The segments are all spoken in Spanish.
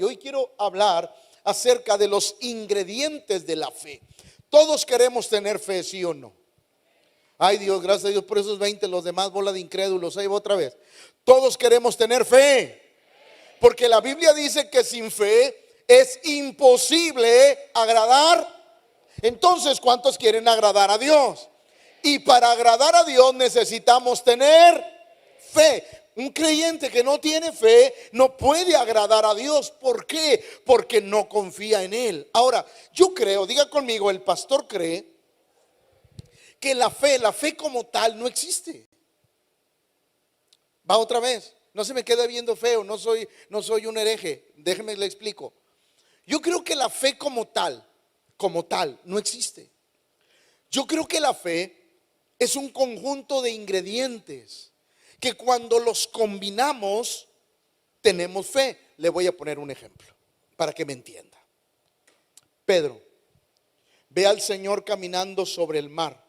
Y hoy quiero hablar acerca de los ingredientes de la fe. Todos queremos tener fe, ¿sí o no? Ay Dios, gracias a Dios por esos 20, los demás bola de incrédulos. Ahí va otra vez. Todos queremos tener fe, porque la Biblia dice que sin fe es imposible agradar. Entonces, ¿cuántos quieren agradar a Dios? Y para agradar a Dios necesitamos tener fe. Un creyente que no tiene fe no puede agradar a Dios. ¿Por qué? Porque no confía en Él. Ahora, yo creo, diga conmigo, el pastor cree que la fe como tal no existe. Va otra vez. No se me quede viendo feo, no soy un hereje. Déjeme le explico. Yo creo que la fe como tal no existe. Yo creo que la fe es un conjunto de ingredientes que cuando los combinamos tenemos fe. Le voy a poner un ejemplo para que me entienda. Pedro ve al Señor caminando sobre el mar.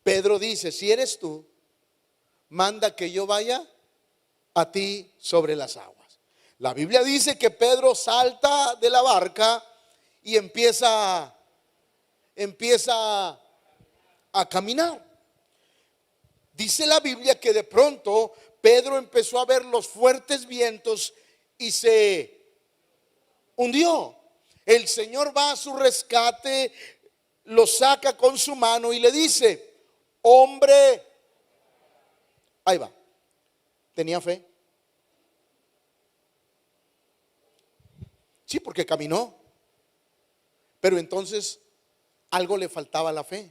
Pedro dice: si eres tú, manda que yo vaya a ti sobre las aguas. La Biblia dice que Pedro salta de la barca y empieza a caminar. Dice la Biblia que de pronto Pedro empezó a ver los fuertes vientos y se hundió. El Señor va a su rescate, lo saca con su mano y le dice: hombre, ahí va, tenía fe. Sí, porque caminó, pero entonces algo le faltaba a la fe,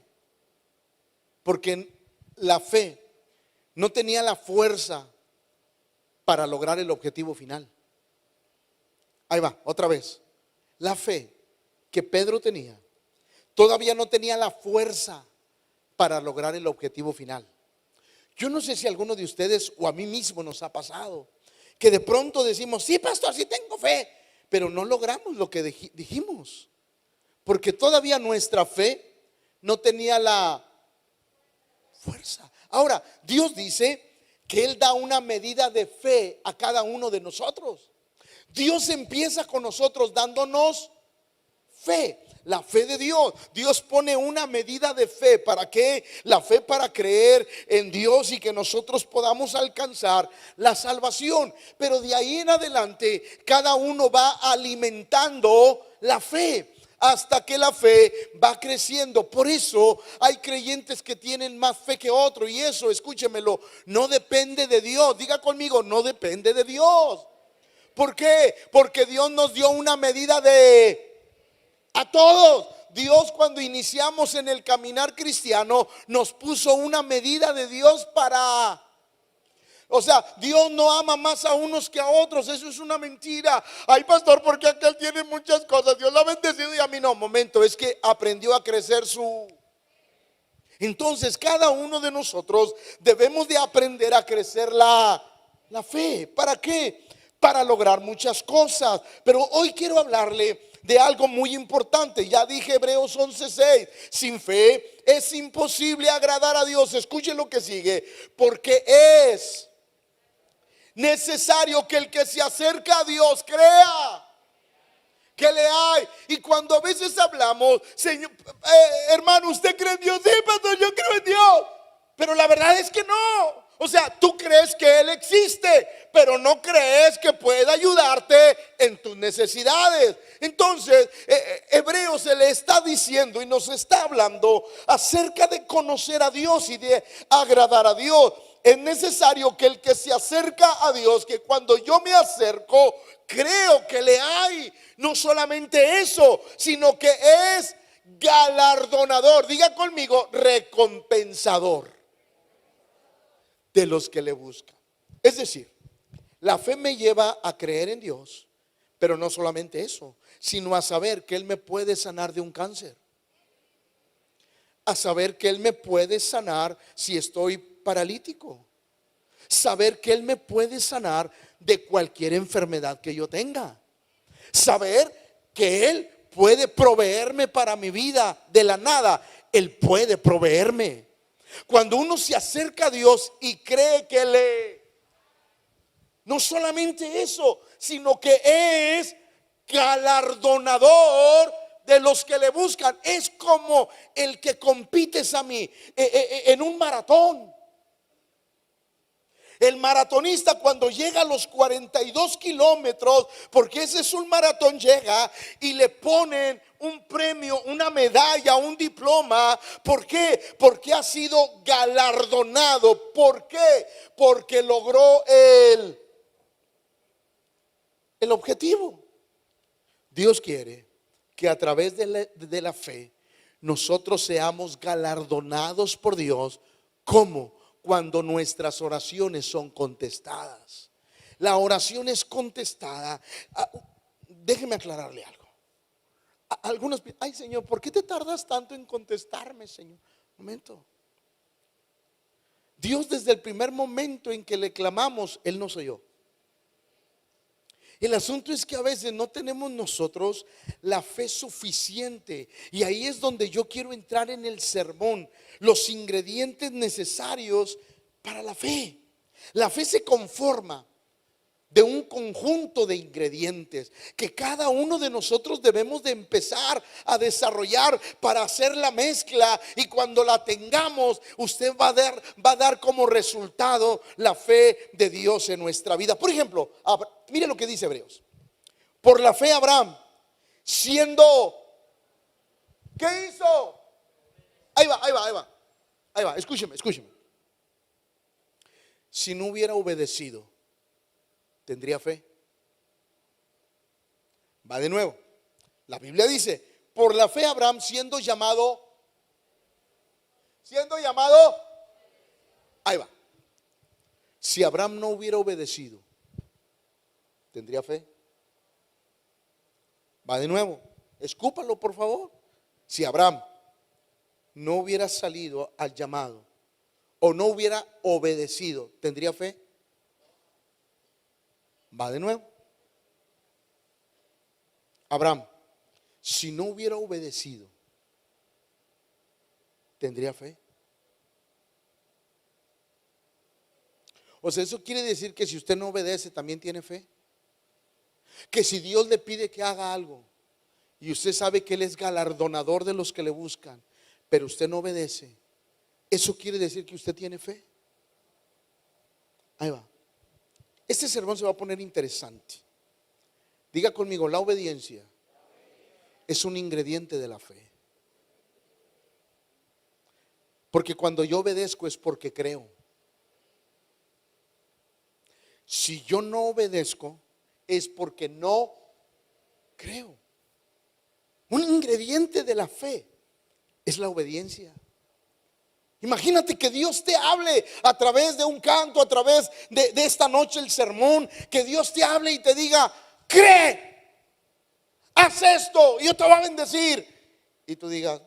porque la fe no tenía la fuerza para lograr el objetivo final. Ahí va, otra vez. La fe que Pedro tenía todavía no tenía la fuerza para lograr el objetivo final. Yo no sé si a alguno de ustedes o a mí mismo nos ha pasado que de pronto decimos: sí, pastor, sí tengo fe, pero no logramos lo que dijimos, porque todavía nuestra fe no tenía la fuerza. Ahora, Dios dice que Él da una medida de fe a cada uno de nosotros. Dios empieza con nosotros dándonos fe, la fe de Dios. Dios pone una medida de fe. ¿Para qué? La fe para creer en Dios y que nosotros podamos alcanzar la salvación. Pero de ahí en adelante cada uno va alimentando la fe hasta que la fe va creciendo. Por eso hay creyentes que tienen más fe que otros, y eso, escúchemelo, no depende de Dios. Diga conmigo: no depende de Dios. ¿Por qué? Porque Dios nos dio una medida a todos. Dios, cuando iniciamos en el caminar cristiano, nos puso una medida de Dios para... O sea, Dios no ama más a unos que a otros. Eso es una mentira. Ay, pastor, porque aquel tiene muchas cosas, Dios lo ha bendecido y a mí no. Momento, es que aprendió a crecer su... Entonces cada uno de nosotros debemos de aprender a crecer la fe. ¿Para qué? Para lograr muchas cosas. Pero hoy quiero hablarle de algo muy importante. Ya dije Hebreos 11:6. Sin fe es imposible agradar a Dios. Escuchen lo que sigue. Porque es necesario que el que se acerca a Dios crea que le hay. Y cuando a veces hablamos: Señor, hermano, ¿usted cree en Dios? Sí, pastor, yo creo en Dios. Pero la verdad es que no. O sea, tú crees que Él existe, pero no crees que pueda ayudarte en tus necesidades. Entonces, Hebreos se le está diciendo y nos está hablando acerca de conocer a Dios y de agradar a Dios. Es necesario que el que se acerca a Dios, que cuando yo me acerco, creo que le hay. No solamente eso, sino que es galardonador. Diga conmigo: recompensador de los que le buscan. Es decir, la fe me lleva a creer en Dios, pero no solamente eso, sino a saber que Él me puede sanar de un cáncer, a saber que Él me puede sanar si estoy paralítico, saber que Él me puede sanar de cualquier enfermedad que yo tenga, saber que Él puede proveerme para mi vida de la nada. Él puede proveerme. Cuando uno se acerca a Dios y cree que No solamente eso, sino que es galardonador de los que le buscan. Es como el que compites a mí en un maratón. El maratonista, cuando llega a los 42 kilómetros, porque ese es un maratón, llega y le ponen un premio, una medalla, un diploma. ¿Por qué? Porque ha sido galardonado. ¿Por qué? Porque logró el objetivo. Dios quiere que a través de la fe nosotros seamos galardonados por Dios. ¿Cómo? Cuando nuestras oraciones son contestadas. La oración es contestada. Déjeme aclararle algo. Algunos, ay Señor, ¿por qué te tardas tanto en contestarme, Señor? Un momento. Dios, desde el primer momento en que le clamamos, Él nos oyó. El asunto es que a veces no tenemos nosotros la fe suficiente, y ahí es donde yo quiero entrar en el sermón. Los ingredientes necesarios para la fe. La fe se conforma de un conjunto de ingredientes que cada uno de nosotros debemos de empezar a desarrollar para hacer la mezcla, y cuando la tengamos, usted va a dar como resultado la fe de Dios en nuestra vida. Por ejemplo, mire lo que dice Hebreos. Por la fe Abraham, siendo, ¿qué hizo? Ahí va, escúcheme. Si no hubiera obedecido, ¿tendría fe? Va de nuevo. La Biblia dice, por la fe Abraham, siendo llamado, ahí va. Si Abraham no hubiera obedecido, ¿tendría fe? Va de nuevo. Escúpalo, por favor. Si Abraham no hubiera salido al llamado o no hubiera obedecido, ¿tendría fe? Va de nuevo. Abraham, si no hubiera obedecido, ¿tendría fe? O sea, eso quiere decir que si usted no obedece, también tiene fe. Que si Dios le pide que haga algo y usted sabe que Él es galardonador de los que le buscan, pero usted no obedece, ¿eso quiere decir que usted tiene fe? Ahí va. Este sermón se va a poner interesante. Diga conmigo, la obediencia es un ingrediente de la fe. Porque cuando yo obedezco es porque creo. Si yo no obedezco es porque no creo. Un ingrediente de la fe es la obediencia. Imagínate que Dios te hable a través de un canto, a través de esta noche el sermón, que Dios te hable y te diga, cree, haz esto y yo te voy a bendecir. Y tú digas,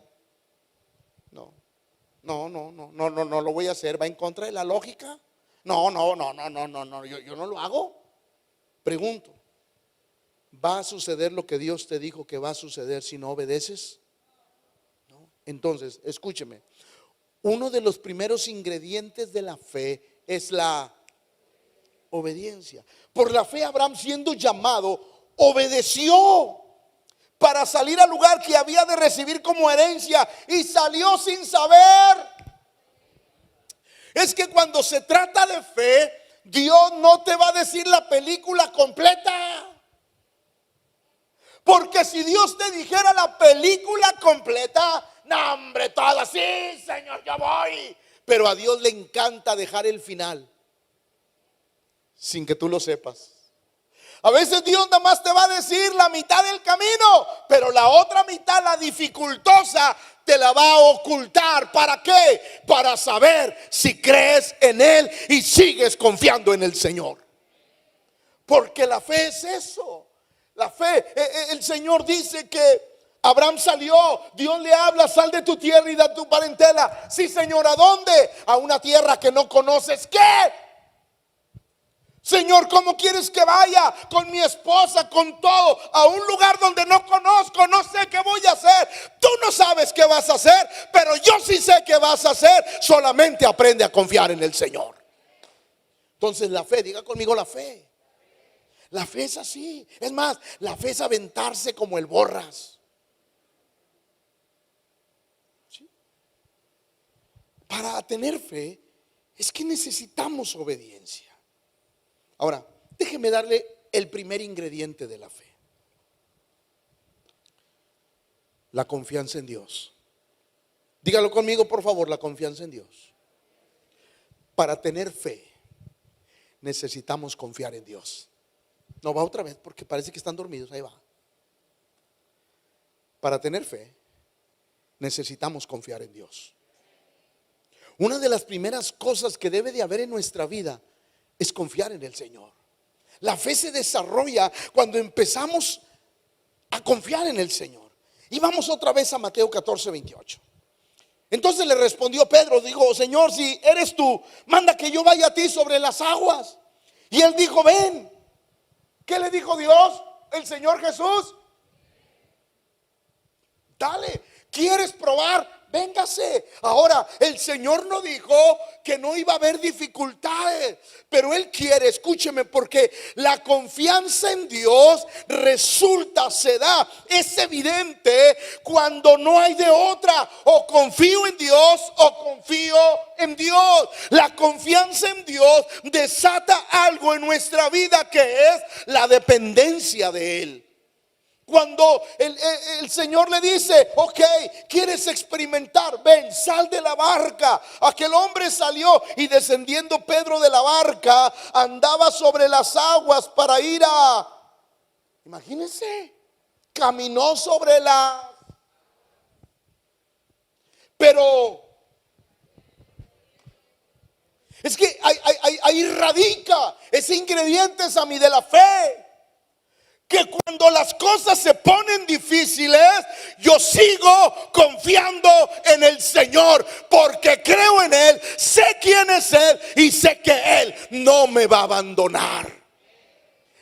no lo voy a hacer, va en contra de la lógica. No, yo no lo hago. Pregunto, ¿va a suceder lo que Dios te dijo que va a suceder si no obedeces? No. Entonces, escúcheme. Uno de los primeros ingredientes de la fe es la obediencia. Por la fe Abraham, siendo llamado, obedeció para salir al lugar que había de recibir como herencia, y salió sin saber. Es que cuando se trata de fe, Dios no te va a decir la película completa. Porque si Dios te dijera la película completa, no, hombre, todo así, Señor, yo voy. Pero a Dios le encanta dejar el final sin que tú lo sepas. A veces Dios nada más te va a decir la mitad del camino, pero la otra mitad, la dificultosa, te la va a ocultar. ¿Para qué? Para saber si crees en Él y sigues confiando en el Señor. Porque la fe es eso. La fe, el Señor dice que Abraham salió, Dios le habla, sal de tu tierra y de tu parentela. Sí, Señor, ¿a dónde? A una tierra que no conoces. ¿Qué? Señor, ¿cómo quieres que vaya con mi esposa, con todo, a un lugar donde no conozco? No sé qué voy a hacer. Tú no sabes qué vas a hacer, pero yo sí sé qué vas a hacer. Solamente aprende a confiar en el Señor. Entonces la fe, diga conmigo la fe. La fe es así. Es más, la fe es aventarse como el borras. ¿Sí? Para tener fe es que necesitamos obediencia. Ahora, déjeme darle el primer ingrediente de la fe: la confianza en Dios. Dígalo conmigo, por favor, la confianza en Dios. Para tener fe necesitamos confiar en Dios. No, va otra vez porque parece que están dormidos. Ahí va. Para tener fe necesitamos confiar en Dios. Una de las primeras cosas que debe de haber en nuestra vida es confiar en el Señor. La fe se desarrolla cuando empezamos a confiar en el Señor. Y vamos otra vez a Mateo 14:28. Entonces le respondió Pedro, dijo: Señor, si eres tú, manda que yo vaya a ti sobre las aguas. Y él dijo: ven. ¿Qué le dijo Dios? El Señor Jesús: dale. ¿Quieres probar? Véngase. Ahora, el Señor no dijo que no iba a haber dificultades, pero Él quiere, escúcheme, porque la confianza en Dios se da, es evidente cuando no hay de otra: o confío en Dios o confío en Dios. La confianza en Dios desata algo en nuestra vida, que es la dependencia de Él. Cuando el Señor le dice: ok, ¿quieres experimentar? Ven, sal de la barca. Aquel hombre salió, y descendiendo Pedro de la barca, andaba sobre las aguas para ir a... Imagínense, caminó sobre la... Pero es que ahí radica ese ingrediente, a mí, de la fe. Que cuando las cosas se ponen difíciles, yo sigo confiando en el Señor, porque creo en Él, sé quién es Él y sé que Él no me va a abandonar.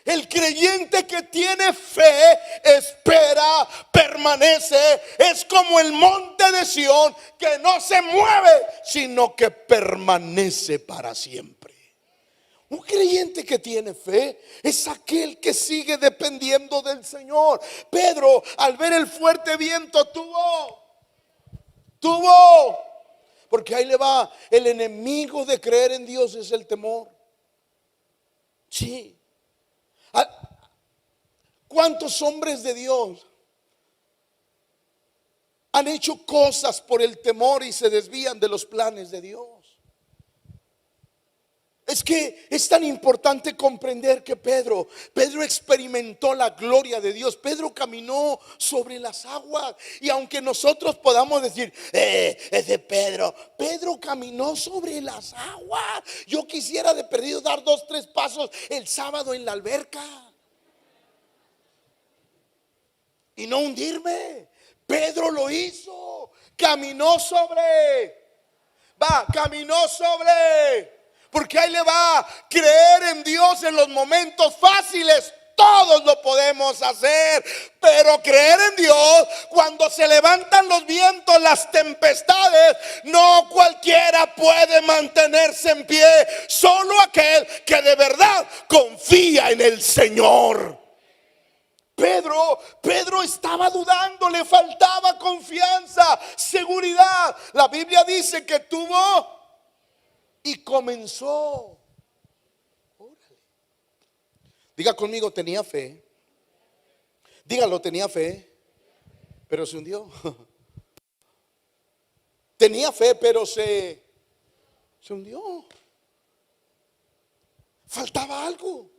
El creyente que tiene fe espera, permanece. Es como el monte de Sión, que no se mueve, sino que permanece para siempre. Un creyente que tiene fe es aquel que sigue dependiendo del Señor. Pedro, al ver el fuerte viento, tuvo, porque ahí le va, el enemigo de creer en Dios es el temor. Sí. ¿Cuántos hombres de Dios han hecho cosas por el temor y se desvían de los planes de Dios? Es que es tan importante comprender que Pedro experimentó la gloria de Dios. Pedro caminó sobre las aguas. Y aunque nosotros podamos decir: es de Pedro caminó sobre las aguas. Yo quisiera de perdido dar 2, 3 pasos el sábado en la alberca y no hundirme. Pedro lo hizo. Caminó sobre. Porque ahí le va: creer en Dios en los momentos fáciles, todos lo podemos hacer. Pero creer en Dios cuando se levantan los vientos, las tempestades, no cualquiera puede mantenerse en pie. Solo aquel que de verdad confía en el Señor. Pedro estaba dudando, le faltaba confianza, seguridad. La Biblia dice que tuvo y comenzó. Órale. Diga conmigo: tenía fe. Dígalo: tenía fe, pero se hundió. Tenía fe, pero se hundió. Faltaba algo.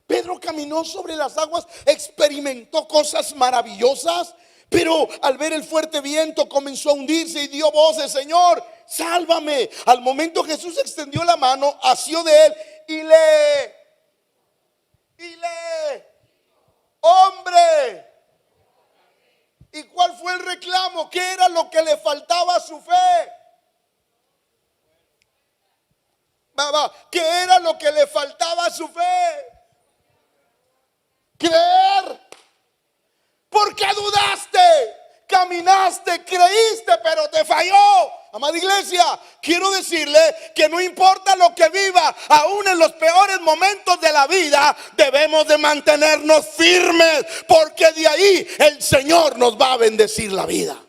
Pedro caminó sobre las aguas, experimentó cosas maravillosas, pero al ver el fuerte viento comenzó a hundirse y dio voces: Señor, sálvame. Al momento Jesús extendió la mano, asió de él y hombre. ¿Y cuál fue el reclamo? ¿Qué era lo que le faltaba a su fe? ¿Qué era lo que le faltaba a su fe? Creer. ¿Por qué dudaste? Caminaste, creíste, pero te falló. Amada iglesia, quiero decirle que no importa lo que viva, aún en los peores momentos de la vida, debemos de mantenernos firmes, porque de ahí el Señor nos va a bendecir la vida.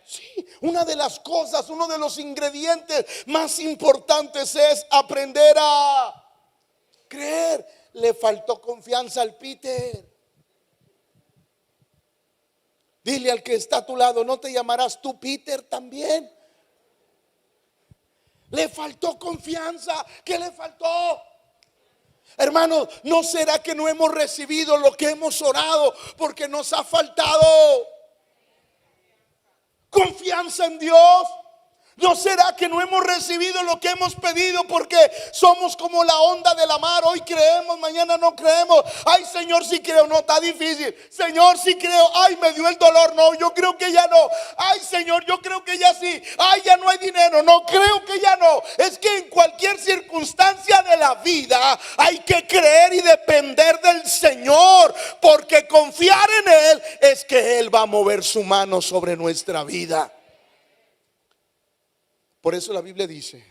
Sí, una de las cosas, uno de los ingredientes más importantes es aprender a creer. Le faltó confianza al Peter. Dile al que está a tu lado, ¿no te llamarás tú Peter también? Le faltó confianza. ¿Qué le faltó? Hermanos, ¿no será que no hemos recibido lo que hemos orado porque nos ha faltado confianza en Dios? ¿No será que no hemos recibido lo que hemos pedido porque somos como la onda de la mar? Hoy creemos, mañana no creemos. Ay, Señor, sí creo. No, está difícil. Señor, sí creo. Ay, me dio el dolor. No, yo creo que ya no. Ay, Señor, yo creo que ya sí. Ay, ya no hay dinero. No, creo que ya no. Es que en cualquier circunstancia de la vida hay que creer y depender del Señor, porque confiar en Él es que Él va a mover su mano sobre nuestra vida. Por eso la Biblia dice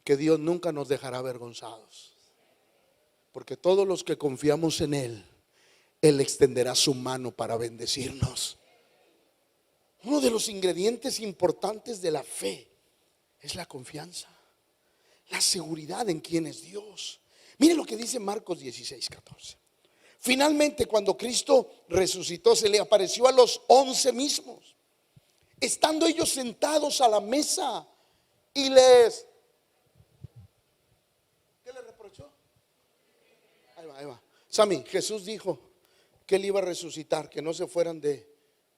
que Dios nunca nos dejará avergonzados, porque todos los que confiamos en Él, Él extenderá su mano para bendecirnos. Uno de los ingredientes importantes de la fe es la confianza, la seguridad en quién es Dios. Mire lo que dice Marcos 16:14. Finalmente, cuando Cristo resucitó, se le apareció a los 11 mismos, estando ellos sentados a la mesa, y ¿qué les reprochó? Ahí va. Sammy, Jesús dijo que Él iba a resucitar, que no se fueran de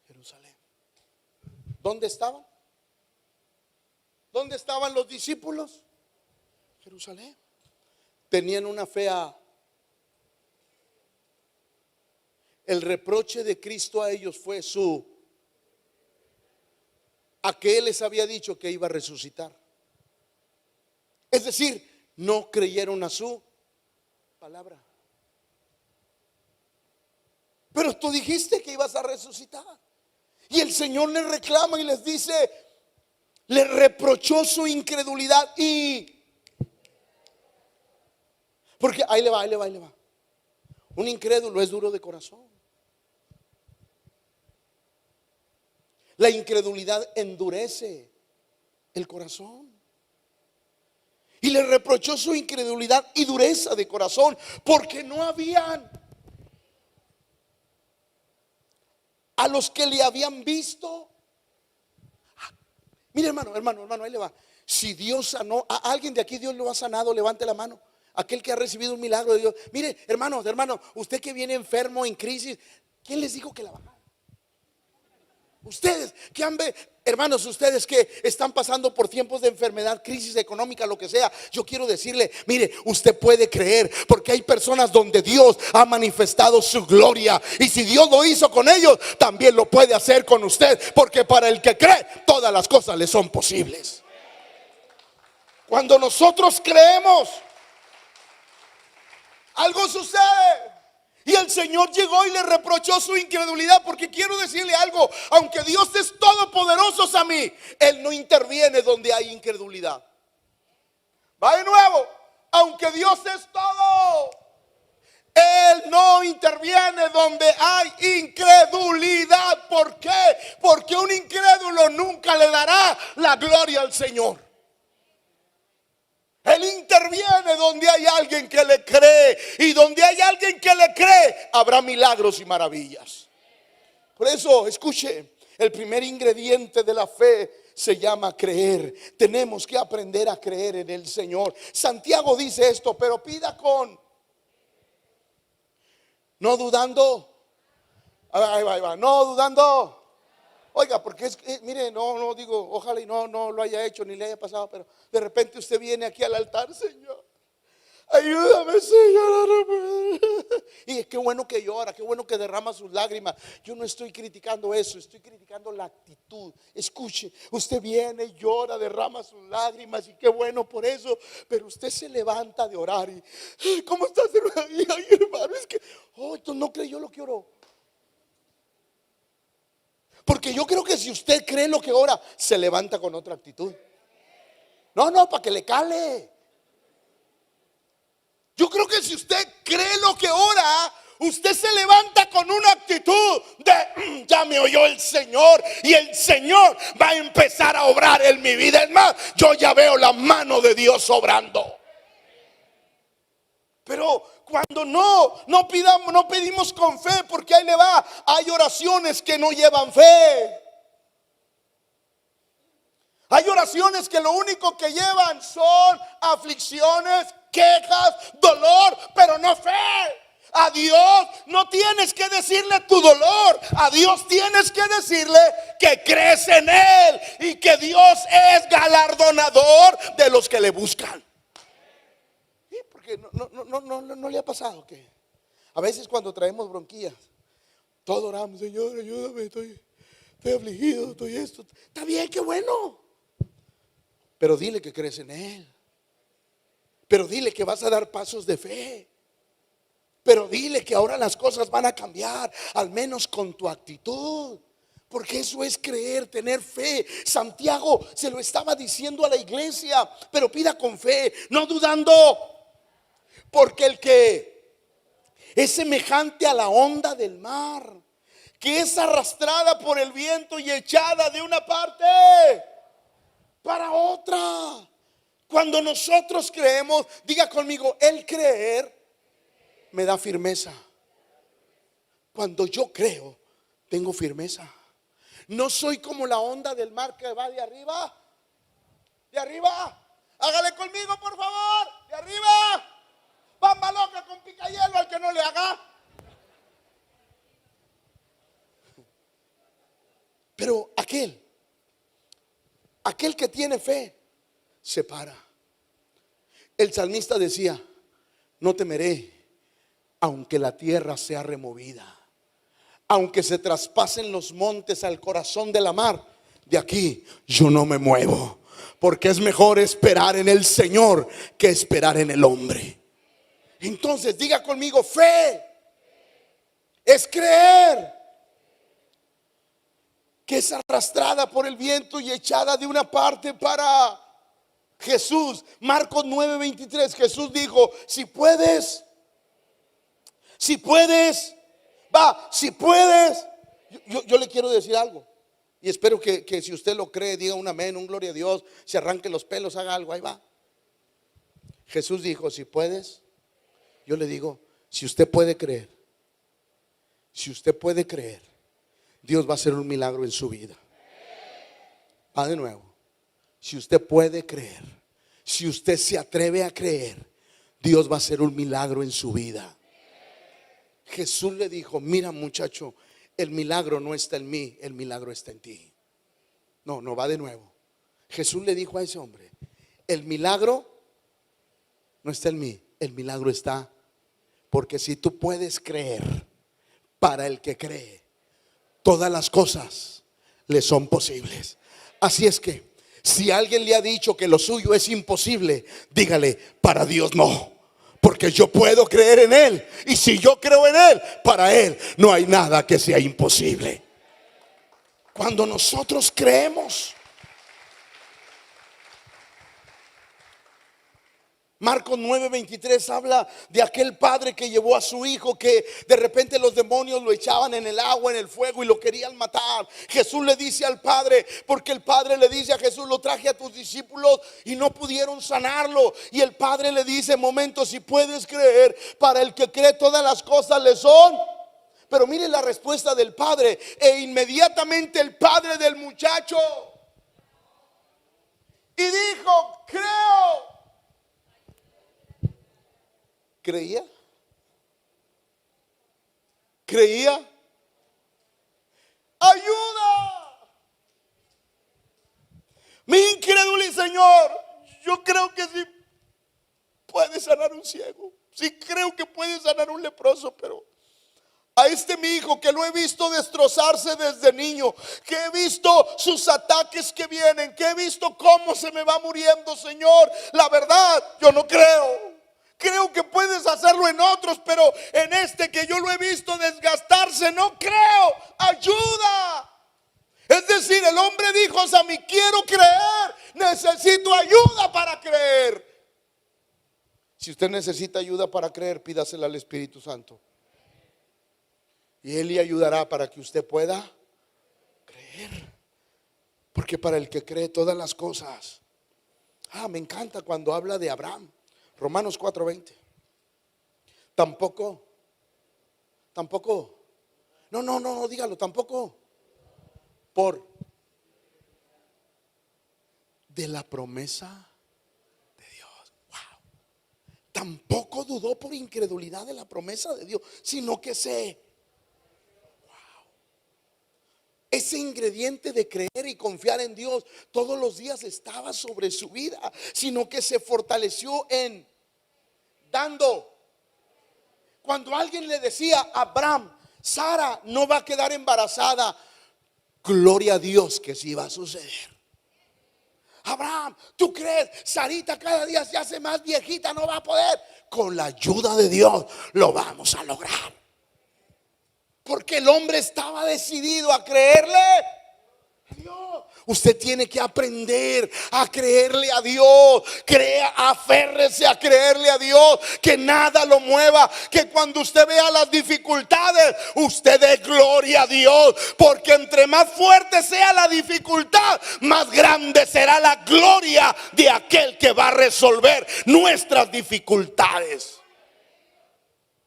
Jerusalén. ¿Dónde estaban? ¿Dónde estaban los discípulos? Jerusalén. Tenían una fe. El reproche de Cristo a ellos fue a que Él les había dicho que iba a resucitar. Es decir, no creyeron a su palabra. Pero tú dijiste que ibas a resucitar. Y el Señor les reclama y les dice, les reprochó su incredulidad. Porque ahí le va. Un incrédulo es duro de corazón. La incredulidad endurece el corazón. Y le reprochó su incredulidad y dureza de corazón, porque no habían a los que le habían visto. Mire, hermano, ahí le va. Si Dios sanó a alguien de aquí, Dios lo ha sanado, levante la mano. Aquel que ha recibido un milagro de Dios. Mire, hermano, usted que viene enfermo, en crisis, ¿quién les dijo que la bajara? Ustedes que hermanos, ustedes que están pasando por tiempos de enfermedad, crisis económica, lo que sea, yo quiero decirle, mire, usted puede creer, porque hay personas donde Dios ha manifestado su gloria, y si Dios lo hizo con ellos, también lo puede hacer con usted, porque para el que cree, todas las cosas le son posibles. Cuando nosotros creemos, algo sucede. Y el Señor llegó y le reprochó su incredulidad, porque quiero decirle algo: aunque Dios es todopoderoso, a mí, Él no interviene donde hay incredulidad. Va de nuevo. Aunque Dios es todo, Él no interviene donde hay incredulidad. ¿Por qué? Porque un incrédulo nunca le dará la gloria al Señor. Él interviene donde hay alguien que le cree, y donde hay alguien que le cree, habrá milagros y maravillas. Por eso, escuche, el primer ingrediente de la fe se llama creer. Tenemos que aprender a creer en el Señor. Santiago dice esto: pero pida no dudando. Ahí va, no dudando. Oiga, porque mire, no digo, ojalá y no lo haya hecho ni le haya pasado, pero de repente usted viene aquí al altar: Señor, ayúdame, Señor. Y qué bueno que llora, qué bueno que derrama sus lágrimas. Yo no estoy criticando eso, estoy criticando la actitud. Escuche, usted viene, llora, derrama sus lágrimas, y qué bueno por eso, pero usted se levanta de orar y ¿cómo estás, hermano? Ay, hermano, es que tú no creyó lo que oró. Porque yo creo que si usted cree lo que ora, se levanta con otra actitud. No, para que le cale. Yo creo que si usted cree lo que ora, usted se levanta con una actitud de ya me oyó el Señor y el Señor va a empezar a obrar en mi vida. Es más, yo ya veo la mano de Dios obrando. Pero cuando no pedimos con fe, porque ahí le va, hay oraciones que no llevan fe. Hay oraciones que lo único que llevan son aflicciones, quejas, dolor, pero no fe. A Dios no tienes que decirle tu dolor, a Dios tienes que decirle que crees en Él y que Dios es galardonador de los que le buscan. Porque no le ha pasado que a veces cuando traemos bronquillas, todos oramos, Señor, ayúdame, estoy afligido, estoy esto. Está bien, qué bueno. Pero dile que crees en Él. Pero dile que vas a dar pasos de fe. Pero dile que ahora las cosas van a cambiar, al menos con tu actitud. Porque eso es creer, tener fe. Santiago se lo estaba diciendo a la iglesia, pero pida con fe, no dudando. Porque el que es semejante a la onda del mar, que es arrastrada por el viento y echada de una parte para otra. Cuando nosotros creemos, diga conmigo, el creer me da firmeza. Cuando yo creo, tengo firmeza. No soy como la onda del mar que va de arriba. De arriba. Hágale conmigo, por favor. De arriba. Bamba loca con picayelo al que no le haga. Pero aquel que tiene fe se para. El salmista decía: no temeré aunque la tierra sea removida, aunque se traspasen los montes al corazón de la mar, de aquí yo no me muevo, porque es mejor esperar en el Señor que esperar en el hombre. Entonces diga conmigo, fe es creer que es arrastrada por el viento y echada de una parte para Jesús. Marcos 9:23, Jesús dijo: si puedes, yo le quiero decir algo, y espero que si usted lo cree, diga un amén, un gloria a Dios, se arranque los pelos, haga algo, ahí va. Jesús dijo: si puedes. Yo le digo, si usted puede creer, Dios va a hacer un milagro en su vida. Va de nuevo. Si usted puede creer, si usted se atreve a creer, Dios va a hacer un milagro en su vida. Jesús le dijo: mira, muchacho, el milagro no está en mí, el milagro está en ti. No, va de nuevo. Jesús le dijo a ese hombre: el milagro no está en mí, el milagro está. Porque si tú puedes creer, para el que cree, todas las cosas le son posibles. Así es que si alguien le ha dicho que lo suyo es imposible, dígale: para Dios no, porque yo puedo creer en Él, y si yo creo en Él, para Él no hay nada que sea imposible. Cuando nosotros creemos, Marcos 9:23 habla de aquel padre que llevó a su hijo, que de repente los demonios lo echaban en el agua, en el fuego, y lo querían matar. Jesús le dice al padre, porque el padre le dice a Jesús: lo traje a tus discípulos y no pudieron sanarlo. Y el padre le dice: momento, si puedes creer, para el que cree todas las cosas le son. Pero mire la respuesta del padre. E inmediatamente el padre del muchacho y dijo: creo. ¿Creía? ¡Ayuda! Mi incredulidad, Señor. Yo creo que sí puede sanar un ciego. Sí creo que puede sanar un leproso, pero a mi hijo que lo he visto destrozarse desde niño, que he visto sus ataques que vienen, que he visto cómo se me va muriendo, Señor, la verdad, yo no creo. Creo que puedes hacerlo en otros, pero en que yo lo he visto desgastarse, no creo. Ayuda. Mire, el hombre dijo: a mí quiero creer, necesito ayuda para creer. Si usted necesita ayuda para creer, pídasela al Espíritu Santo, y Él le ayudará para que usted pueda creer. Porque para el que cree todas las cosas. Me encanta cuando habla de Abraham. Romanos 4:20. Tampoco. No, dígalo, tampoco. Por de la promesa de Dios. Wow. Tampoco dudó por incredulidad de la promesa de Dios, sino que ese ingrediente de creer y confiar en Dios todos los días estaba sobre su vida, sino que se fortaleció en dando. Cuando alguien le decía a Abraham: Sara no va a quedar embarazada, gloria a Dios que sí va a suceder. Abraham, ¿tú crees? Sarita cada día se hace más viejita, no va a poder. Con la ayuda de Dios lo vamos a lograr. Porque el hombre estaba decidido a creerle a Dios. Usted tiene que aprender a creerle a Dios. Aférrese a creerle a Dios. Que nada lo mueva. Que cuando usted vea las dificultades, usted dé gloria a Dios. Porque entre más fuerte sea la dificultad, más grande será la gloria de aquel que va a resolver nuestras dificultades.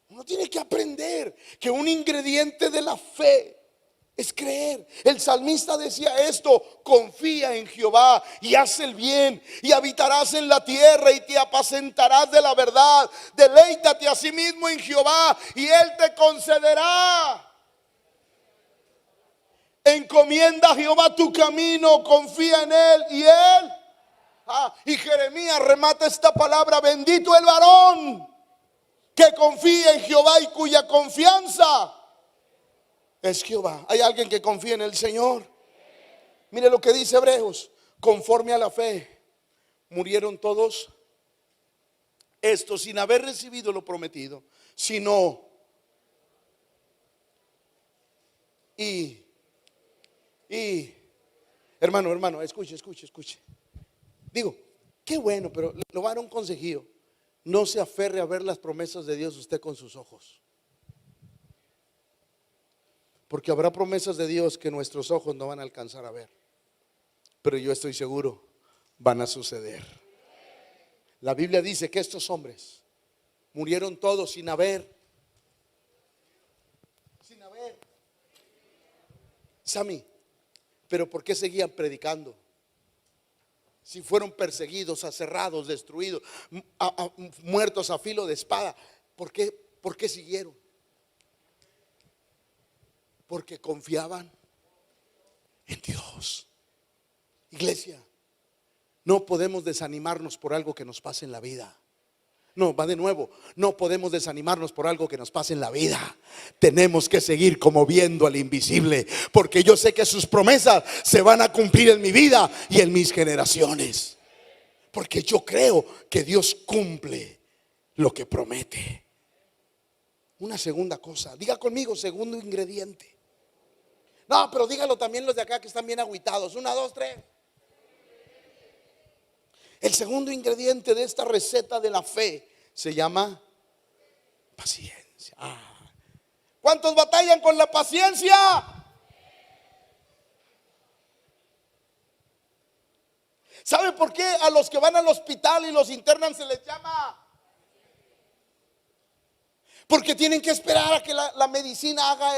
Uno tiene que aprender que un ingrediente de la fe es creer. El salmista decía esto: confía en Jehová y haz el bien, y habitarás en la tierra y te apacentarás de la verdad. Deleítate a sí mismo en Jehová y Él te concederá. Encomienda a Jehová tu camino, confía en Él y Él. Y Jeremías remata esta palabra: bendito el varón que confía en Jehová y cuya confianza es Jehová. ¿Hay alguien que confía en el Señor? Mire lo que dice Hebreos: conforme a la fe murieron todos estos sin haber recibido lo prometido, sino hermano, escuche. Digo, qué bueno, pero le voy a dar un consejillo. No se aferre a ver las promesas de Dios usted con sus ojos. Porque habrá promesas de Dios que nuestros ojos no van a alcanzar a ver. Pero yo estoy seguro, van a suceder. La Biblia dice que estos hombres murieron todos sin haber. Sammy, pero ¿por qué seguían predicando? Si fueron perseguidos, aserrados, destruidos, muertos a filo de espada, ¿por qué siguieron? Porque confiaban en Dios. Iglesia, no podemos desanimarnos por algo que nos pase en la vida. No, va de nuevo. No podemos desanimarnos por algo que nos pase en la vida. Tenemos que seguir como viendo al invisible, porque yo sé que sus promesas se van a cumplir en mi vida y en mis generaciones. Porque yo creo que Dios cumple lo que promete. Una segunda cosa, diga conmigo: segundo ingrediente. No, pero dígalo también los de acá que están bien agüitados. 1, 2, 3. El segundo ingrediente de esta receta de la fe se llama paciencia. ¿Cuántos batallan con la paciencia? ¿Sabe por qué a los que van al hospital y los internan se les llama? Porque tienen que esperar a que la medicina haga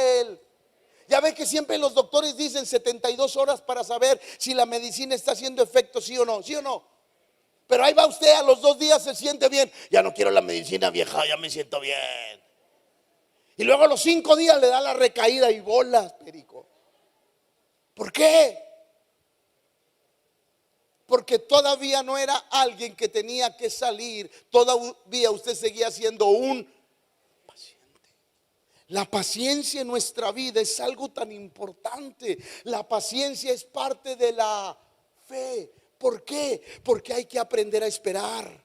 Ya ve que siempre los doctores dicen 72 horas para saber si la medicina está haciendo efecto, sí o no, sí o no. Pero ahí va usted, a los 2 días se siente bien. Ya no quiero la medicina vieja, ya me siento bien. Y luego a los 5 días le da la recaída y bolas, perico. ¿Por qué? Porque todavía no era alguien que tenía que salir. Todavía usted seguía siendo un paciente. La paciencia en nuestra vida es algo tan importante. La paciencia es parte de la fe. ¿Por qué? Porque hay que aprender a esperar.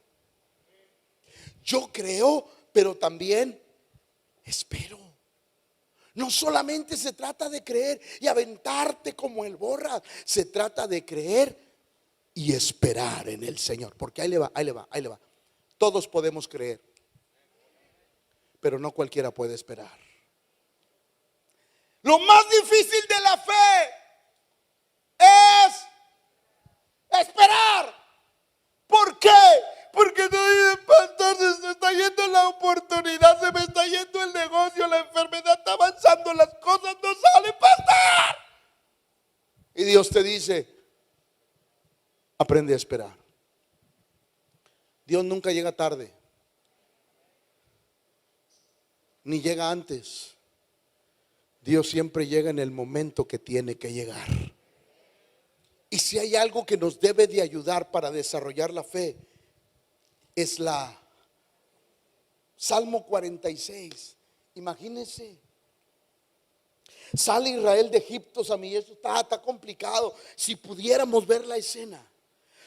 Yo creo, pero también espero. No solamente se trata de creer y aventarte como el borras, se trata de creer y esperar en el Señor. Porque ahí le va, ahí le va, ahí le va. Todos podemos creer, pero no cualquiera puede esperar. Lo más difícil de la fe es esperar. ¿Por qué? Porque no dice, pastor, se me está yendo la oportunidad, se me está yendo el negocio, la enfermedad está avanzando, las cosas no salen, pastor. Y Dios te dice, aprende a esperar. Dios nunca llega tarde, ni llega antes. Dios siempre llega en el momento que tiene que llegar. Y si hay algo que nos debe de ayudar para desarrollar la fe, es la Salmo 46. Imagínense, sale Israel de Egipto, a mí eso está complicado. Si pudiéramos ver la escena,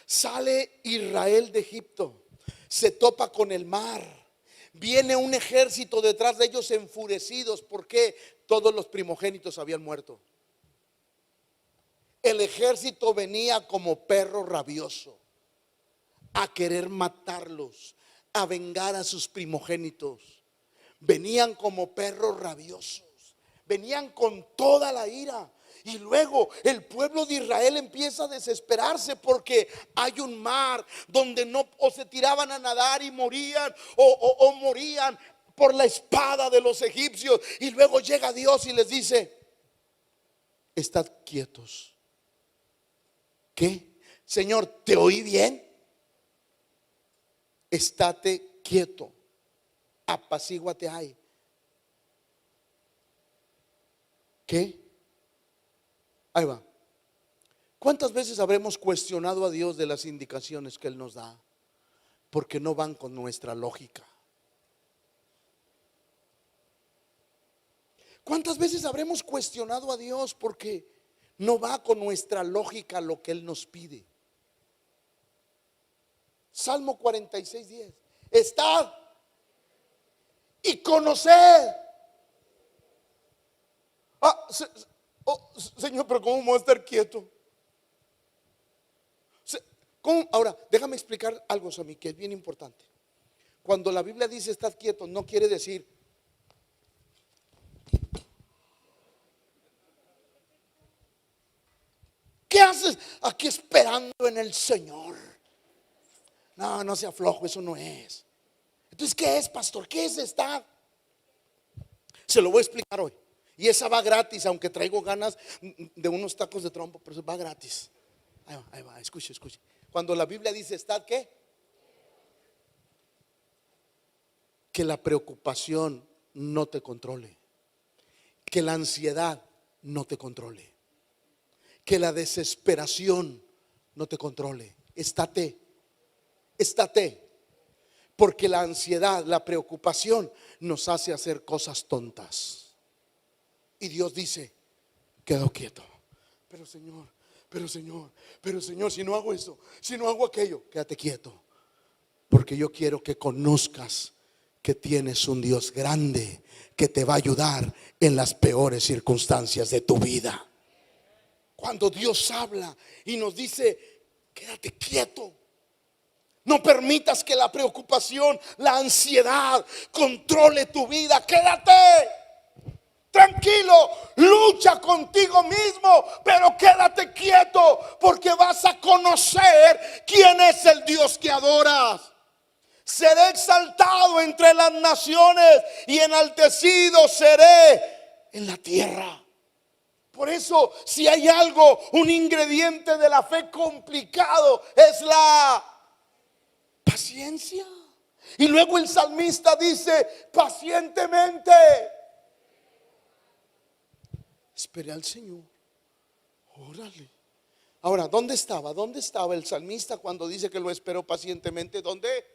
sale Israel de Egipto, se topa con el mar, viene un ejército detrás de ellos enfurecidos porque todos los primogénitos habían muerto. El ejército venía como perro rabioso a querer matarlos, a vengar a sus primogénitos. Venían como perros rabiosos, venían con toda la ira. Y luego el pueblo de Israel empieza a desesperarse porque hay un mar donde no o se tiraban a nadar y morían o morían por la espada de los egipcios. Y luego llega Dios y les dice: estad quietos. ¿Qué? Señor, ¿te oí bien? Estate quieto, apacíguate ahí. ¿Qué? Ahí va. ¿Cuántas veces habremos cuestionado a Dios de las indicaciones que Él nos da? Porque no van con nuestra lógica. ¿Cuántas veces habremos cuestionado a Dios porque no va con nuestra lógica lo que Él nos pide? Salmo 46:10. Estad y conoced. Señor, pero ¿cómo voy a estar quieto? ¿Cómo? Ahora, déjame explicar algo a mí que es bien importante. Cuando la Biblia dice estad quieto, no quiere decir ¿qué haces aquí esperando en el Señor? No, no sea flojo, eso no es. Entonces, ¿qué es, pastor? ¿Qué es estar? Se lo voy a explicar hoy. Y esa va gratis, aunque traigo ganas de unos tacos de trompo, pero eso va gratis. Ahí va, escuche. Cuando la Biblia dice estad, ¿qué? Que la preocupación no te controle, que la ansiedad no te controle, que la desesperación no te controle. Estate. Porque la ansiedad, la preocupación nos hace hacer cosas tontas. Y Dios dice: quedo quieto. Pero Señor, si no hago eso, si no hago aquello, quédate quieto. Porque yo quiero que conozcas que tienes un Dios grande que te va a ayudar en las peores circunstancias de tu vida. Cuando Dios habla y nos dice: quédate quieto, no permitas que la preocupación, la ansiedad controle tu vida. Quédate tranquilo, lucha contigo mismo, pero quédate quieto, porque vas a conocer quién es el Dios que adoras. Seré exaltado entre las naciones y enaltecido seré en la tierra. Por eso, si hay algo, un ingrediente de la fe complicado, es la paciencia. Y luego el salmista dice: pacientemente esperé al Señor. Órale. Ahora, ¿dónde estaba? ¿Dónde estaba el salmista cuando dice que lo esperó pacientemente? ¿Dónde?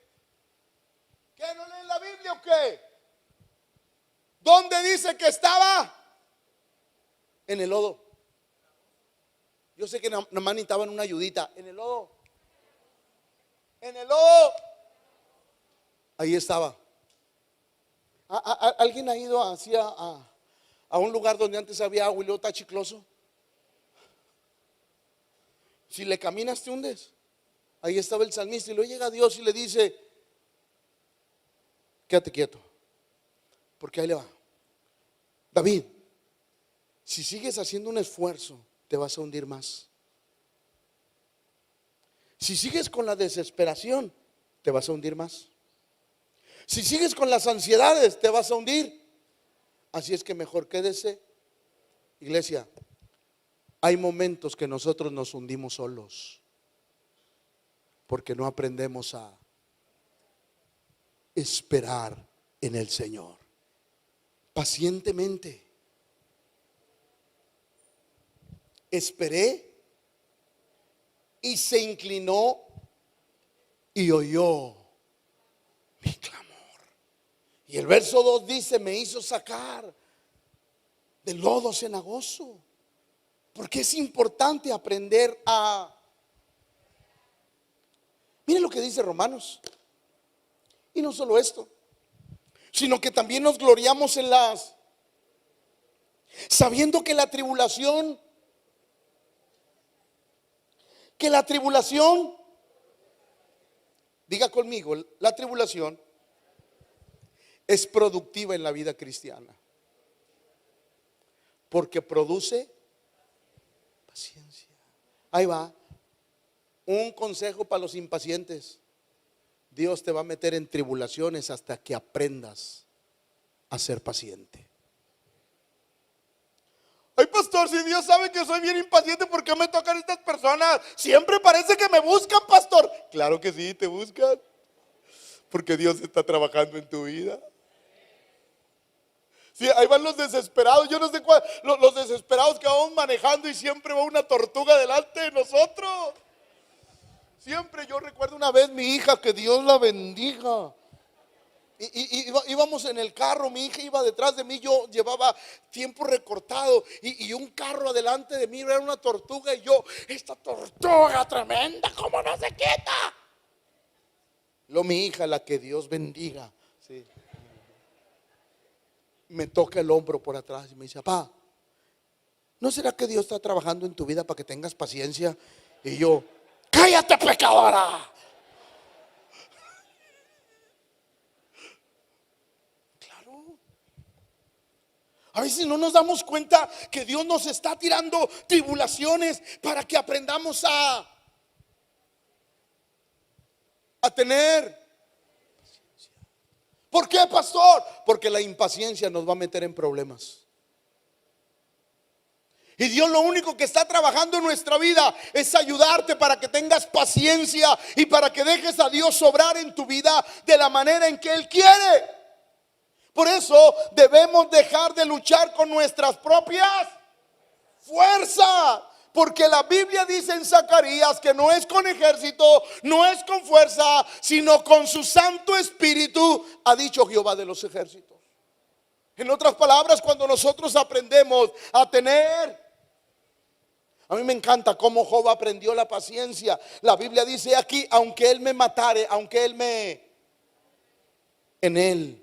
¿Qué, no leen la Biblia o qué? ¿Dónde dice que estaba? En el lodo. Yo sé que nomás necesitaban una ayudita. En el lodo. En el lodo. Ahí estaba. ¿Alguien ha ido hacia a un lugar donde antes había agua y luego está chicloso? Si le caminas te hundes. Ahí estaba el salmista y luego llega Dios y le dice: quédate quieto, porque ahí le va. David, si sigues haciendo un esfuerzo, te vas a hundir más. Si sigues con la desesperación, te vas a hundir más. Si sigues con las ansiedades, te vas a hundir. Así es que mejor quédese. Iglesia, hay momentos que nosotros nos hundimos solos porque no aprendemos a esperar en el Señor pacientemente. Esperé y se inclinó y oyó mi clamor. Y el verso 2 dice: me hizo sacar del lodo cenagoso. Porque es importante aprender a... Miren lo que dice Romanos. Y no solo esto, sino que también nos gloriamos en las... sabiendo que la tribulación, diga conmigo, la tribulación es productiva en la vida cristiana, porque produce paciencia. Ahí va un consejo para los impacientes: Dios te va a meter en tribulaciones hasta que aprendas a ser paciente. Ay, pastor, si Dios sabe que soy bien impaciente, ¿por qué me tocan estas personas? Siempre parece que me buscan, pastor. Claro que sí, te buscan, porque Dios está trabajando en tu vida. Sí, ahí van los desesperados. Yo no sé cuál, los desesperados que vamos manejando y siempre va una tortuga delante de nosotros. Siempre. Yo recuerdo una vez mi hija, que Dios la bendiga, íbamos en el carro, mi hija iba detrás de mí, yo llevaba tiempo recortado y un carro adelante de mí era una tortuga, y yo: esta tortuga tremenda, ¿cómo no se quita? Luego mi hija, la que Dios bendiga, sí, me toca el hombro por atrás y me dice: papá, ¿no será que Dios está trabajando en tu vida para que tengas paciencia? Y yo: cállate, pecadora. Claro. A veces no nos damos cuenta que Dios nos está tirando tribulaciones para que aprendamos a tener paciencia. ¿Por qué, pastor? Porque la impaciencia nos va a meter en problemas. Y Dios lo único que está trabajando en nuestra vida es ayudarte para que tengas paciencia y para que dejes a Dios obrar en tu vida de la manera en que Él quiere. Por eso debemos dejar de luchar con nuestras propias fuerzas, porque la Biblia dice en Zacarías que no es con ejército, no es con fuerza, sino con su Santo Espíritu, ha dicho Jehová de los ejércitos. En otras palabras, cuando nosotros aprendemos a tener... A mí me encanta cómo Job aprendió la paciencia. La Biblia dice aquí: aunque él me matare, aunque él me... en él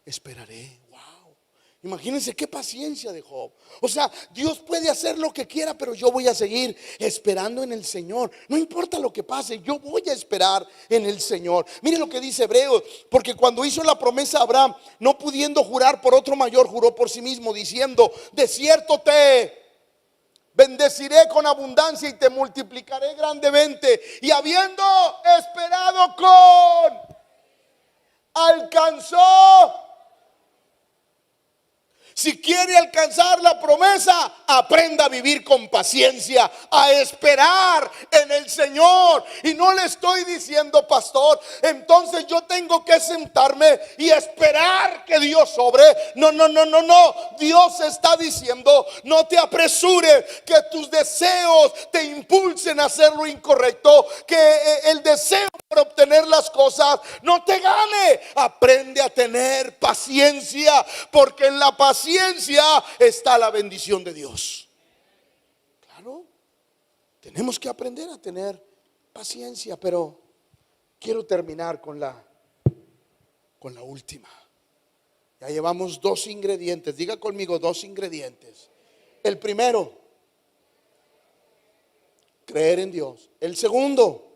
esperaré. Wow. Imagínense qué paciencia de Job. O sea, Dios puede hacer lo que quiera, pero yo voy a seguir esperando en el Señor. No importa lo que pase, yo voy a esperar en el Señor. Mire lo que dice Hebreos: porque cuando hizo la promesa a Abraham, no pudiendo jurar por otro mayor, juró por sí mismo, diciendo: de cierto te bendeciré con abundancia y te multiplicaré grandemente. Y habiendo esperado alcanzó. Si quiere alcanzar la promesa, aprenda a vivir con paciencia, a esperar en el Señor. Y no le estoy diciendo: pastor, entonces yo tengo que sentarme y esperar que Dios obre. No. Dios está diciendo: no te apresures, que tus deseos te impulsen a hacer lo incorrecto, que el deseo por obtener las cosas no te gane. Aprende a tener paciencia, porque en la paciencia está la bendición de Dios. Claro, tenemos que aprender a tener paciencia, pero quiero terminar con la última. Ya llevamos dos ingredientes. Diga conmigo, dos ingredientes. El primero, creer en Dios. El segundo,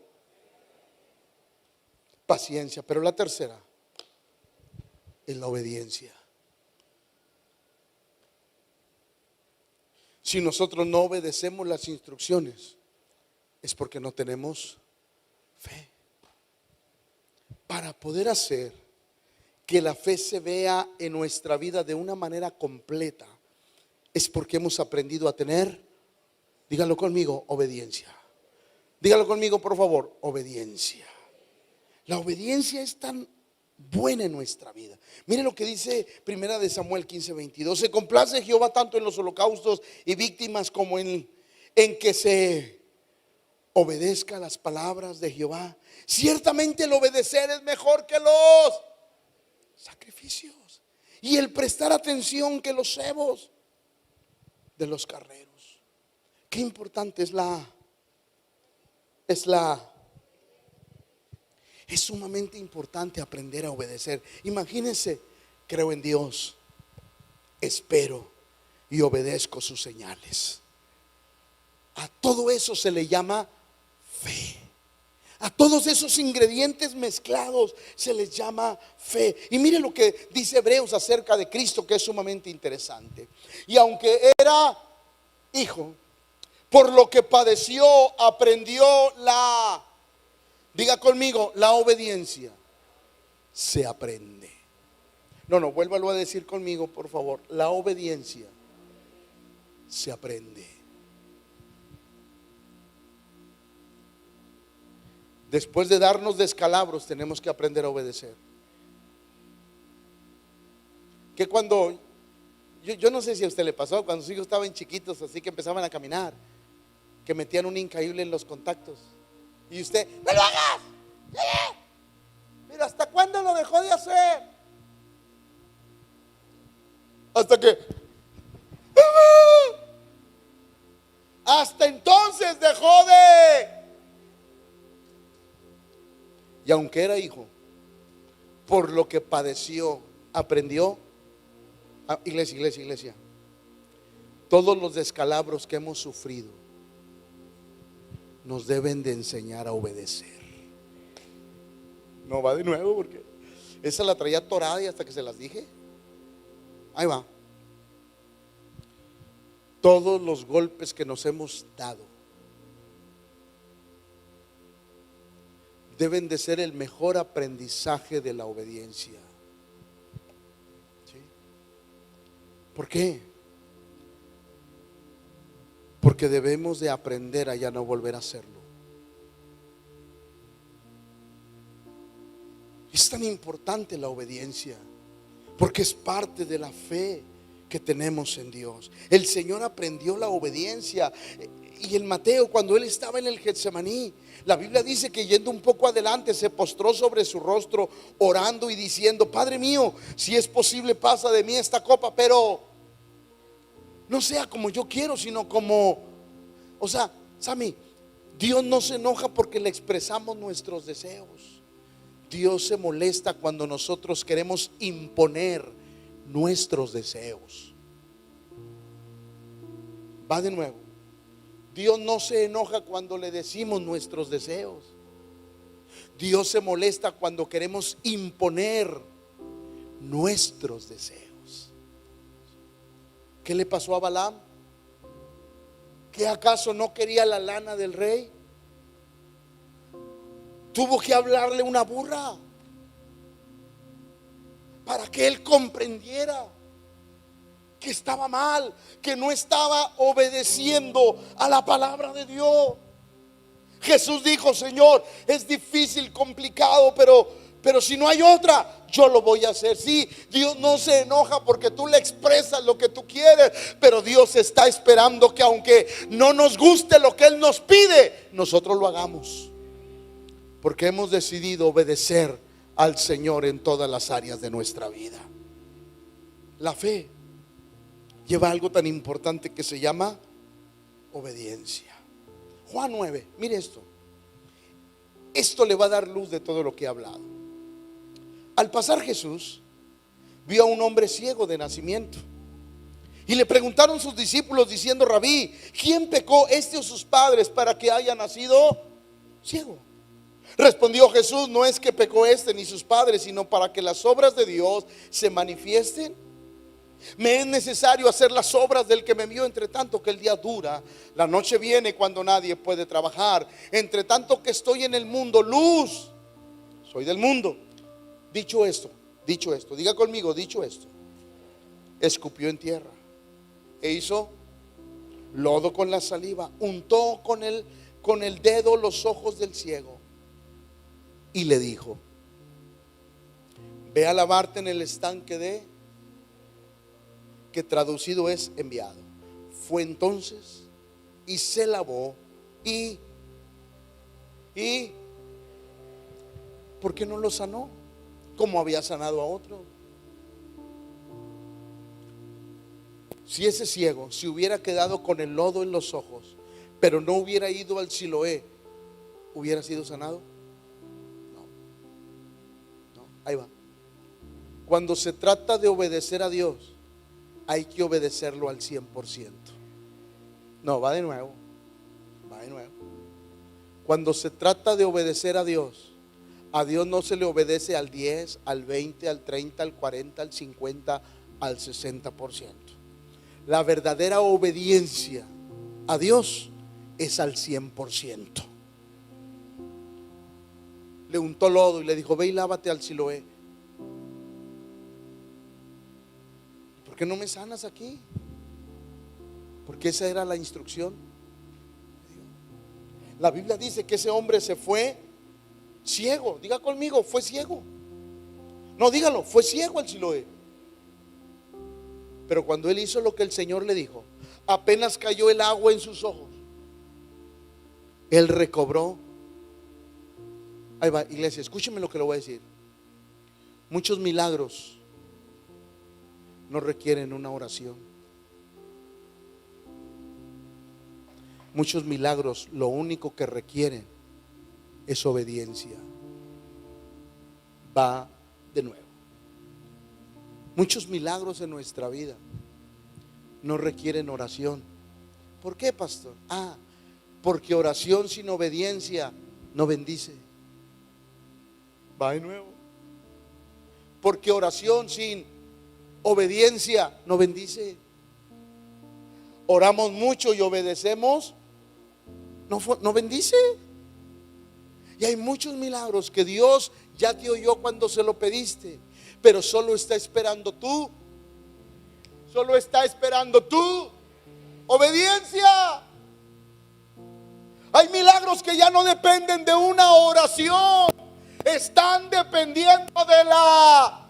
paciencia. Pero la tercera es la obediencia. Si nosotros no obedecemos las instrucciones, es porque no tenemos fe. Para poder hacer que la fe se vea en nuestra vida de una manera completa, es porque hemos aprendido a tener, dígalo conmigo, obediencia. Dígalo conmigo, por favor, obediencia. La obediencia es tan buena en nuestra vida. Mire lo que dice Primera de Samuel 15:22. Se complace Jehová tanto en los holocaustos y víctimas como en que se obedezca las palabras de Jehová. Ciertamente el obedecer es mejor que los sacrificios, y el prestar atención que los cebos de los carneros. Qué importante es sumamente importante aprender a obedecer. Imagínense, creo en Dios, espero y obedezco sus señales. A todo eso se le llama fe. A todos esos ingredientes mezclados se les llama fe. Y mire lo que dice Hebreos acerca de Cristo, que es sumamente interesante. Y aunque era hijo, por lo que padeció, aprendió diga conmigo, la obediencia se aprende. No, vuélvalo a decir conmigo, por favor. La obediencia se aprende. Después de darnos descalabros, tenemos que aprender a obedecer. Que cuando, yo no sé si a usted le pasó, cuando sus hijos estaban chiquitos, así que empezaban a caminar, que metían un increíble en los contactos, y usted, ¡no lo hagas! Mira, ¿hasta cuándo lo dejó de hacer? Hasta que hasta entonces dejó de. Y aunque era hijo, por lo que padeció, aprendió. Iglesia, todos los descalabros que hemos sufrido nos deben de enseñar a obedecer. No va de nuevo, porque esa la traía atorada y hasta que se las dije. Ahí va. Todos los golpes que nos hemos dado deben de ser el mejor aprendizaje de la obediencia. ¿Sí? ¿Por qué? Porque debemos de aprender a ya no volver a hacerlo. Es tan importante la obediencia, porque es parte de la fe que tenemos en Dios. El Señor aprendió la obediencia. Y en Mateo, cuando él estaba en el Getsemaní, la Biblia dice que yendo un poco adelante, se postró sobre su rostro, orando y diciendo: Padre mío, si es posible, pasa de mí esta copa, pero no sea como yo quiero, sino como. O sea, Sammy, Dios no se enoja porque le expresamos nuestros deseos. Dios se molesta cuando nosotros queremos imponer nuestros deseos. Va de nuevo. Dios no se enoja cuando le decimos nuestros deseos. Dios se molesta cuando queremos imponer nuestros deseos. ¿Qué le pasó a Balaam? ¿Que acaso no quería la lana del rey? Tuvo que hablarle una burra para que él comprendiera que estaba mal, que no estaba obedeciendo a la palabra de Dios. Jesús dijo: Señor, es difícil, complicado, pero si no hay otra, yo lo voy a hacer. Sí, Dios no se enoja porque tú le expresas lo que tú quieres, pero Dios está esperando que aunque no nos guste lo que Él nos pide, nosotros lo hagamos, porque hemos decidido obedecer al Señor en todas las áreas de nuestra vida. La fe lleva algo tan importante que se llama obediencia. Juan 9, mire esto. Esto le va a dar luz de todo lo que he hablado. Al pasar Jesús, vio a un hombre ciego de nacimiento. Y le preguntaron sus discípulos diciendo: Rabí, ¿quién pecó, este o sus padres, para que haya nacido ciego? Respondió Jesús: no es que pecó este ni sus padres, sino para que las obras de Dios se manifiesten. Me es necesario hacer las obras del que me envió, entre tanto que el día dura, la noche viene cuando nadie puede trabajar. Entre tanto que estoy en el mundo, luz soy del mundo. Dicho esto, diga conmigo, dicho esto, escupió en tierra e hizo lodo con la saliva, untó con el dedo los ojos del ciego y le dijo: ve a lavarte en el estanque de, que traducido es enviado. Fue entonces y se lavó y ¿por qué no lo sanó como había sanado a otro? Si ese ciego se hubiera quedado con el lodo en los ojos, pero no hubiera ido al Siloé, ¿hubiera sido sanado? No, ahí va. Cuando se trata de obedecer a Dios, hay que obedecerlo al 100%. No, va de nuevo. Cuando se trata de obedecer a Dios no se le obedece al 10, al 20, al 30, al 40, al 50, al 60%. La verdadera obediencia a Dios es al 100%. Le untó lodo y le dijo: ve y lávate al Siloé. ¿Por qué no me sanas aquí? Porque esa era la instrucción. La Biblia dice que ese hombre se fue ciego. Diga conmigo, fue ciego. No, dígalo, fue ciego al Siloé. Pero cuando él hizo lo que el Señor le dijo, apenas cayó el agua en sus ojos, él recobró. Ahí va, iglesia, escúcheme lo que le voy a decir. Muchos milagros no requieren una oración. Muchos milagros lo único que requieren es obediencia. Va de nuevo. Muchos milagros en nuestra vida no requieren oración. ¿Por qué, pastor? Porque oración sin obediencia no bendice. Va de nuevo. Porque oración sin obediencia no bendice. Oramos mucho y obedecemos, no bendice. Y hay muchos milagros que Dios ya te oyó cuando se lo pediste, pero solo está esperando tú. Solo está esperando tú obediencia. Hay milagros que ya no dependen de una oración, están dependiendo de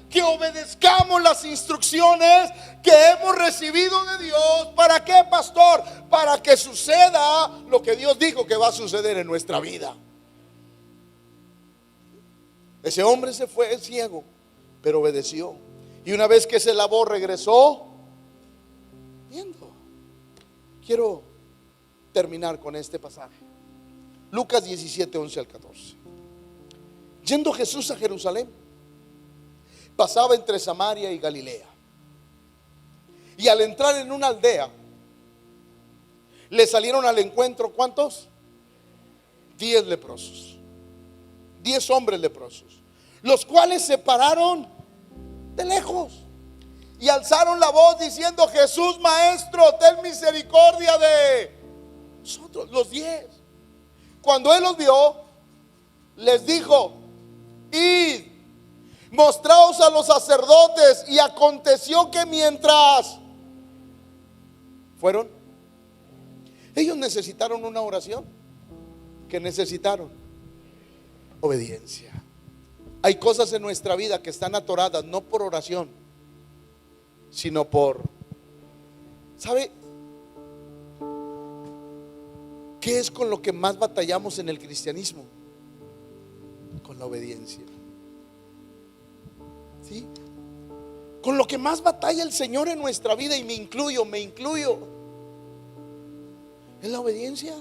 que obedezcamos las instrucciones que hemos recibido de Dios. ¿Para qué, pastor? Para que suceda lo que Dios dijo que va a suceder en nuestra vida. Ese hombre se fue ciego, pero obedeció. Y una vez que se lavó, regresó viendo. Quiero terminar con este pasaje. Lucas 17, 11 al 14. Yendo Jesús a Jerusalén, pasaba entre Samaria y Galilea. Y al entrar en una aldea, le salieron al encuentro, ¿cuántos? 10 leprosos. 10 hombres leprosos, los cuales se pararon de lejos y alzaron la voz diciendo: Jesús, maestro, ten misericordia de nosotros. Los 10. Cuando él los vio, les dijo: id, mostraos a los sacerdotes. Y aconteció que mientras fueron, ellos necesitaron una oración. ¿Qué necesitaron? Obediencia. Hay cosas en nuestra vida que están atoradas no por oración, sino por, ¿sabe qué es con lo que más batallamos en el cristianismo? Con la obediencia. ¿Sí? Con lo que más batalla el Señor en nuestra vida, y me incluyo, es la obediencia.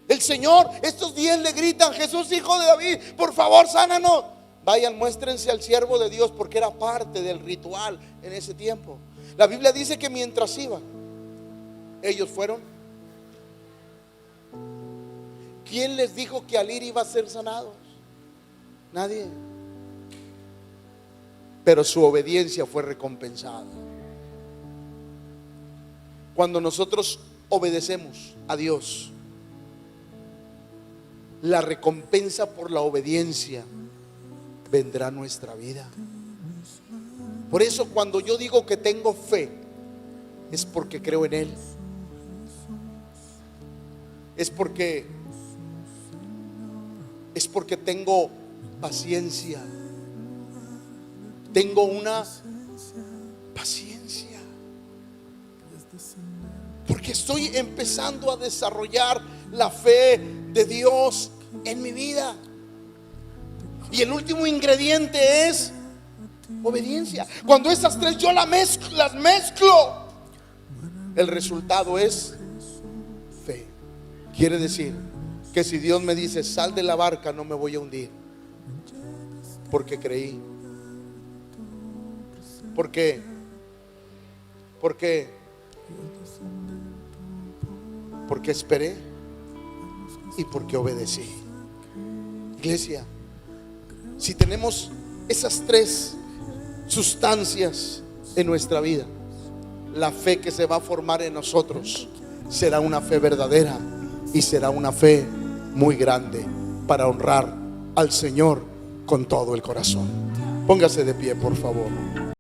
El Señor, estos 10 le gritan: Jesús, hijo de David, por favor, sánanos. vayan, muéstrense al siervo de Dios, porque era parte del ritual en ese tiempo. La Biblia dice que mientras iban, ellos fueron. ¿Quién les dijo que al ir iba a ser sanados? Nadie. Pero su obediencia fue recompensada. Cuando nosotros obedecemos a Dios, la recompensa por la obediencia vendrá a nuestra vida. Por eso cuando yo digo que tengo fe, es porque creo en Él. Es porque tengo paciencia. Tengo una paciencia. Porque estoy empezando a desarrollar la fe de Dios en mi vida. Y el último ingrediente es obediencia. Cuando esas tres yo las mezclo, el resultado es fe. Quiere decir que si Dios me dice sal de la barca, no me voy a hundir, porque creí. ¿Por qué? Porque esperé y porque obedecí. Iglesia, si tenemos esas tres sustancias en nuestra vida, la fe que se va a formar en nosotros será una fe verdadera y será una fe muy grande para honrar al Señor con todo el corazón. Póngase de pie, por favor.